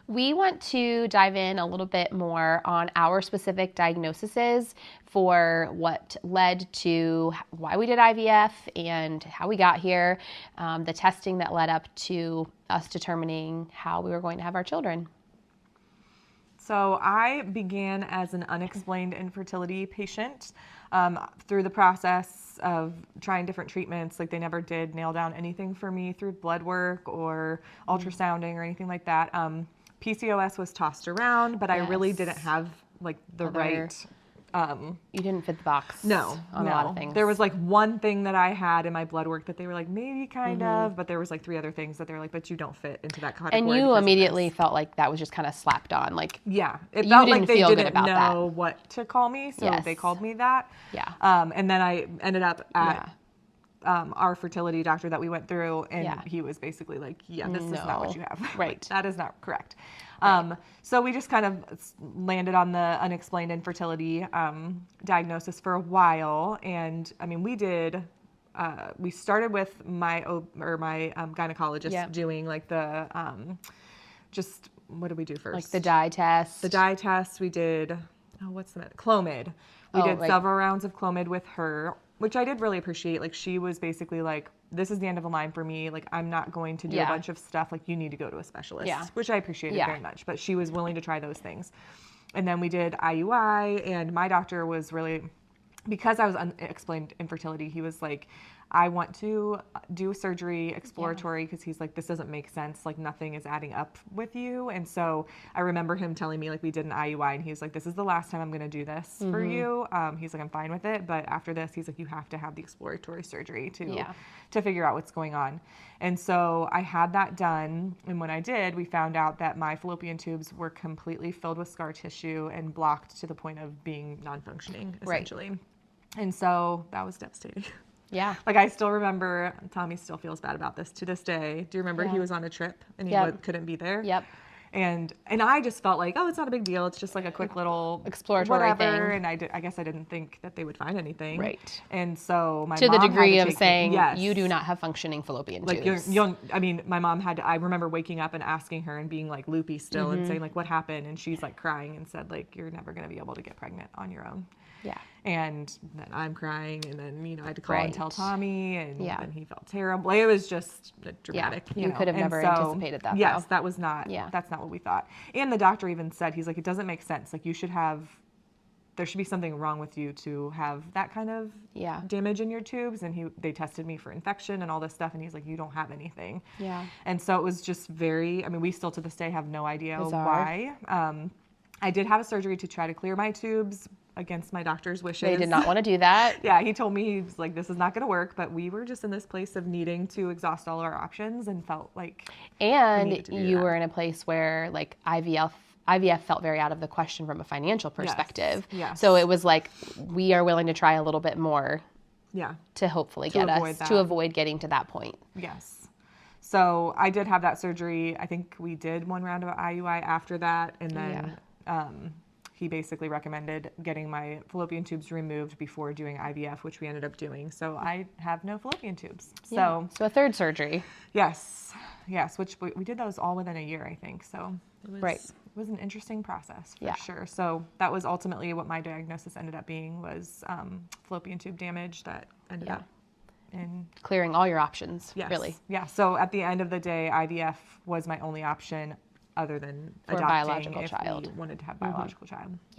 We want to dive in a little bit more on our specific diagnoses for what led to why we did IVF and how we got here, the testing that led up to us determining how we were going to have our children. So I began as an unexplained infertility patient through the process of trying different treatments. Like they never did nail down anything for me through blood work or ultrasounding or anything like that. PCOS was tossed around, but I really didn't have like the right. You didn't fit the box. No, on a lot of things. There was like one thing that I had in my blood work that they were like maybe kind of, but there was like 3 other things that they were like, but you don't fit into that category. And you immediately felt like that was just kind of slapped on, like it you felt didn't like they feel didn't good about know that. what to call me, so they called me that. Yeah. And then I ended up at our fertility doctor that we went through, and he was basically like, this is not what you have. Right. Like, that is not correct. So we just kind of landed on the unexplained infertility diagnosis for a while. And I mean, we started with my gynecologist doing like the, what did we do first? Like the dye test. The dye test. We did, Clomid. We did several rounds of Clomid with her, which I did really appreciate. Like she was basically like, this is the end of the line for me. Like I'm not going to do a bunch of stuff. Like you need to go to a specialist, which I appreciated very much. But she was willing to try those things. And then we did IUI, and my doctor was really, because I was unexplained infertility, he was like, I want to do surgery exploratory because he's like, this doesn't make sense. Like nothing is adding up with you. And so I remember him telling me like we did an IUI, and he was like, this is the last time I'm going to do this for you. He's like, I'm fine with it. But after this, he's like, you have to have the exploratory surgery to figure out what's going on. And so I had that done. And when I did, we found out that my fallopian tubes were completely filled with scar tissue and blocked to the point of being non-functioning, essentially. Right. And so that was devastating. Yeah. Like I still remember, Tommy still feels bad about this to this day. Do you remember he was on a trip and he couldn't be there? Yep. And I just felt like, it's not a big deal. It's just like a quick little exploratory thing. And I guess I didn't think that they would find anything. Right. And so my mom to the degree had to of saying yes. you do not have functioning fallopian tubes. My mom I remember waking up and asking her and being like loopy still and saying like, what happened? And she's like crying and said like, you're never going to be able to get pregnant on your own. Yeah. And then I'm crying, and then, I had to call and tell Tommy, and then he felt terrible. It was just dramatic. You could have never anticipated that. Yes, though. that was not, that's not what we thought. And the doctor even said, he's like, it doesn't make sense. Like, there should be something wrong with you to have that kind of damage in your tubes. And they tested me for infection and all this stuff, and he's like, you don't have anything. Yeah. And so it was just we still to this day have no idea Bizarre. why. I did have a surgery to try to clear my tubes against my doctor's wishes. They did not want to do that. Yeah, he told me, he was like, this is not going to work, but we were just in this place of needing to exhaust all our options and felt like you were in a place where like IVF felt very out of the question from a financial perspective. Yes. So it was like, we are willing to try a little bit more to hopefully get us to avoid getting to that point. Yes. So I did have that surgery. I think we did one round of IUI after that, and then he basically recommended getting my fallopian tubes removed before doing IVF, which we ended up doing. So I have no fallopian tubes. So a third surgery. Yes, which we did those all within a year, I think. So it was an interesting process for sure. So that was ultimately what my diagnosis ended up being, was fallopian tube damage that ended up in clearing all your options, really. Yeah, so at the end of the day, IVF was my only option other than for adopting a biological child. We wanted to have a biological child. Yeah.